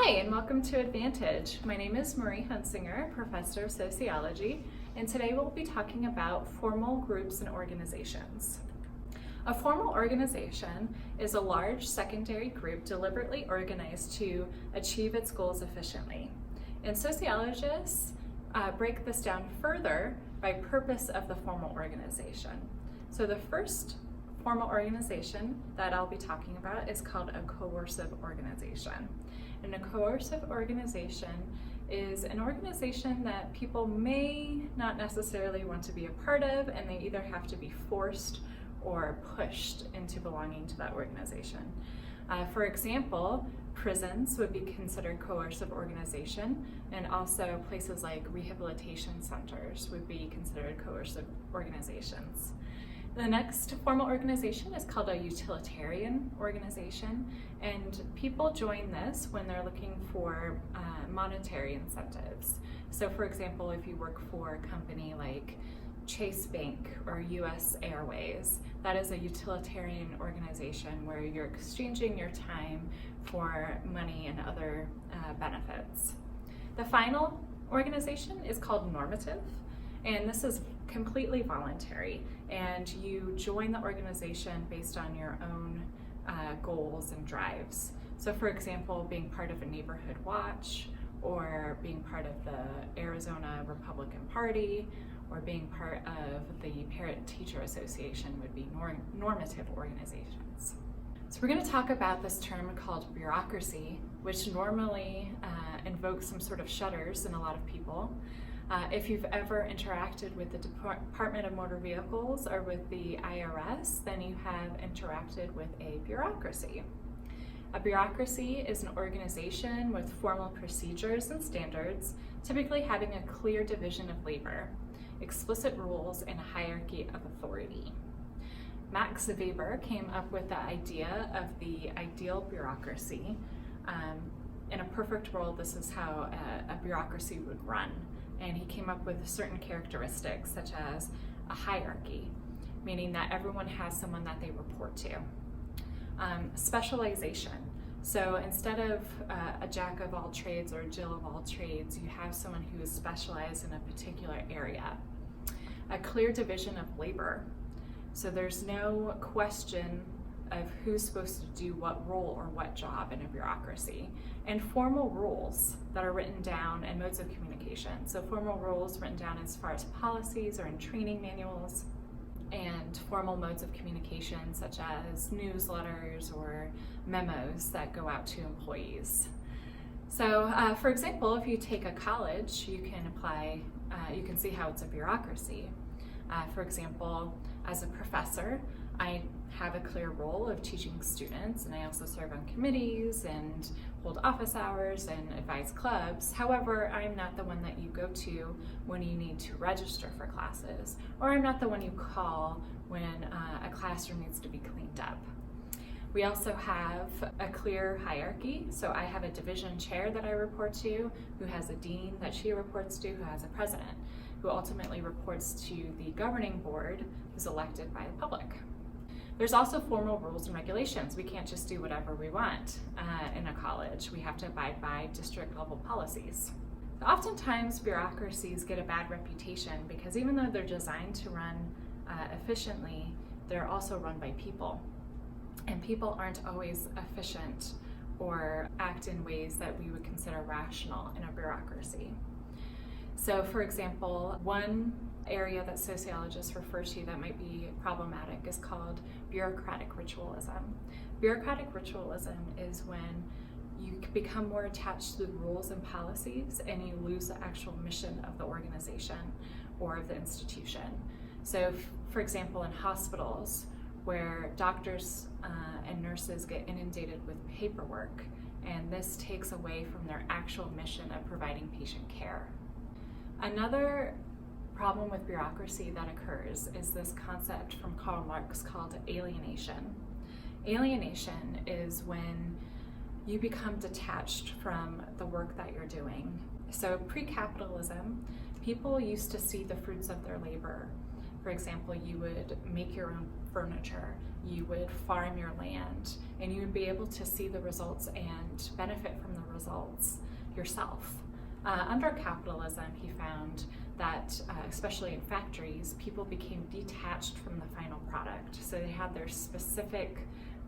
Hi, and welcome to EdVantage. My name is Marie Huntsinger, Professor of Sociology, and today we'll be talking about formal groups and organizations. A formal organization is a large secondary group deliberately organized to achieve its goals efficiently. And sociologists break this down further by purpose of the formal organization. So the first formal organization that I'll be talking about is called a coercive organization. And a coercive organization is an organization that people may not necessarily want to be a part of, and they either have to be forced or pushed into belonging to that organization. For example, prisons would be considered coercive organization, and also places like rehabilitation centers would be considered coercive organizations. The next formal organization is called a utilitarian organization, and people join this when they're looking for monetary incentives. So for example, if you work for a company like Chase Bank or US Airways, that is a utilitarian organization where you're exchanging your time for money and other benefits. The final organization is called normative, and this is completely voluntary, and you join the organization based on your own goals and drives. So for example, being part of a neighborhood watch, or being part of the Arizona Republican Party, or being part of the Parent-Teacher Association would be normative organizations. So we're going to talk about this term called bureaucracy, which normally invokes some sort of shudders in a lot of people. If you've ever interacted with the Department of Motor Vehicles or with the IRS, then you have interacted with a bureaucracy. A bureaucracy is an organization with formal procedures and standards, typically having a clear division of labor, explicit rules, and a hierarchy of authority. Max Weber came up with the idea of the ideal bureaucracy. In a perfect world, this is how a bureaucracy would run. And he came up with certain characteristics, such as a hierarchy, meaning that everyone has someone that they report to. Specialization. So instead of a jack of all trades or a Jill of all trades, you have someone who is specialized in a particular area. A clear division of labor. So there's no question of who's supposed to do what role or what job in a bureaucracy. And formal rules that are written down, and modes of communication. So formal rules written down as far as policies or in training manuals, and formal modes of communication such as newsletters or memos that go out to employees. So for example, if you take a college, you can see how it's a bureaucracy. For example, as a professor, I have a clear role of teaching students, and I also serve on committees and hold office hours and advise clubs. However, I'm not the one that you go to when you need to register for classes, or I'm not the one you call when a classroom needs to be cleaned up. We also have a clear hierarchy. So I have a division chair that I report to, who has a dean that she reports to, who has a president, who ultimately reports to the governing board, who's elected by the public. There's also formal rules and regulations. We can't just do whatever we want in a college. We have to abide by district level policies. Oftentimes bureaucracies get a bad reputation because even though they're designed to run efficiently, they're also run by people. And people aren't always efficient or act in ways that we would consider rational in a bureaucracy. So for example, one area that sociologists refer to that might be problematic is called bureaucratic ritualism. Bureaucratic ritualism is when you become more attached to the rules and policies and you lose the actual mission of the organization or of the institution. So for example, in hospitals where doctors and nurses get inundated with paperwork, and this takes away from their actual mission of providing patient care. Another problem with bureaucracy that occurs is this concept from Karl Marx called alienation. Alienation is when you become detached from the work that you're doing. So pre-capitalism, people used to see the fruits of their labor. For example, you would make your own furniture, you would farm your land, and you would be able to see the results and benefit from the results yourself. Under capitalism, he found that, especially in factories, people became detached from the final product. So they had their specific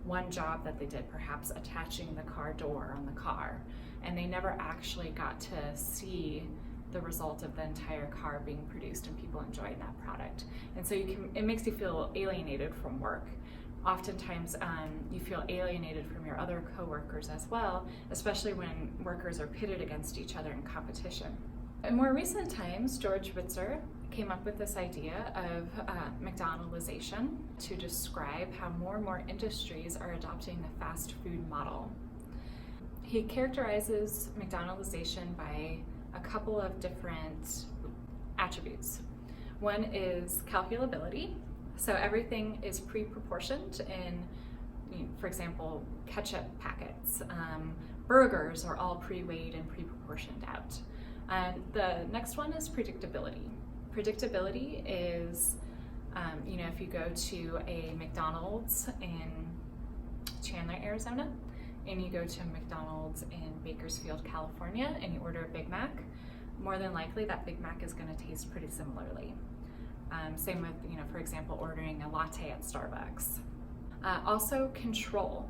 one job that they did, perhaps attaching the car door on the car, and they never actually got to see the result of the entire car being produced and people enjoying that product. And so it makes you feel alienated from work. Oftentimes you feel alienated from your other coworkers as well, especially when workers are pitted against each other in competition. In more recent times, George Witzer came up with this idea of McDonaldization to describe how more and more industries are adopting the fast food model. He characterizes McDonaldization by a couple of different attributes. One is calculability. So everything is pre-proportioned in, for example, ketchup packets. Burgers are all pre-weighed and pre-proportioned out. And the next one is predictability. Predictability is, if you go to a McDonald's in Chandler, Arizona, and you go to a McDonald's in Bakersfield, California, and you order a Big Mac, more than likely that Big Mac is going to taste pretty similarly. Same with, for example, ordering a latte at Starbucks. Also control.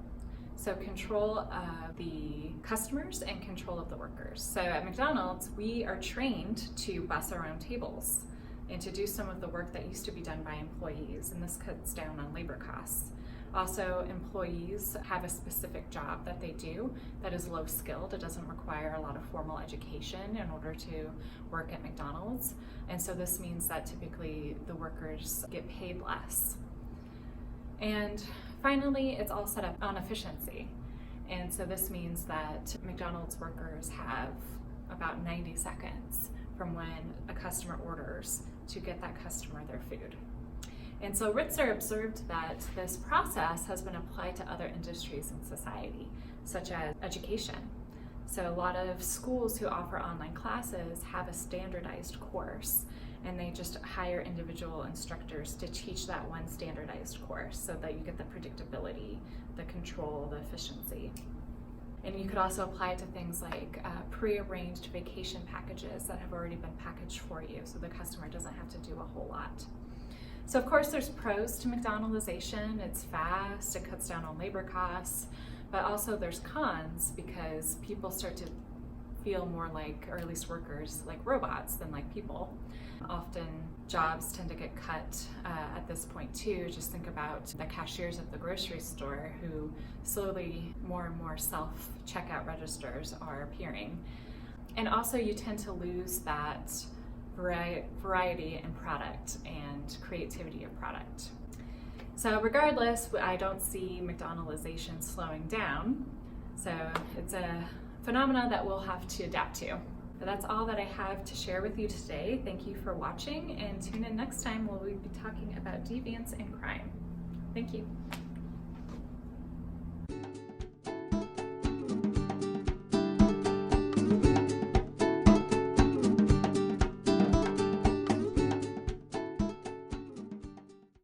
So control of the customers and control of the workers. So at McDonald's, we are trained to bus our own tables and to do some of the work that used to be done by employees, and this cuts down on labor costs. Also, employees have a specific job that they do that is low skilled. It doesn't require a lot of formal education in order to work at McDonald's. And so this means that typically the workers get paid less. And finally, it's all set up on efficiency. And so this means that McDonald's workers have about 90 seconds from when a customer orders to get that customer their food. And so Ritzer observed that this process has been applied to other industries in society, such as education. So a lot of schools who offer online classes have a standardized course, and they just hire individual instructors to teach that one standardized course so that you get the predictability, the control, the efficiency. And you could also apply it to things like pre-arranged vacation packages that have already been packaged for you, so the customer doesn't have to do a whole lot. So of course there's pros to McDonaldization. It's fast, it cuts down on labor costs, but also there's cons because people start to feel more like, or at least workers, like robots than like people. Often jobs tend to get cut at this point too. Just think about the cashiers at the grocery store who slowly more and more self-checkout registers are appearing. And also you tend to lose that variety in product and creativity of product. So regardless, I don't see McDonaldization slowing down. So it's a phenomenon that we'll have to adapt to. But that's all that I have to share with you today. Thank you for watching, and tune in next time where we'll be talking about deviance and crime. Thank you.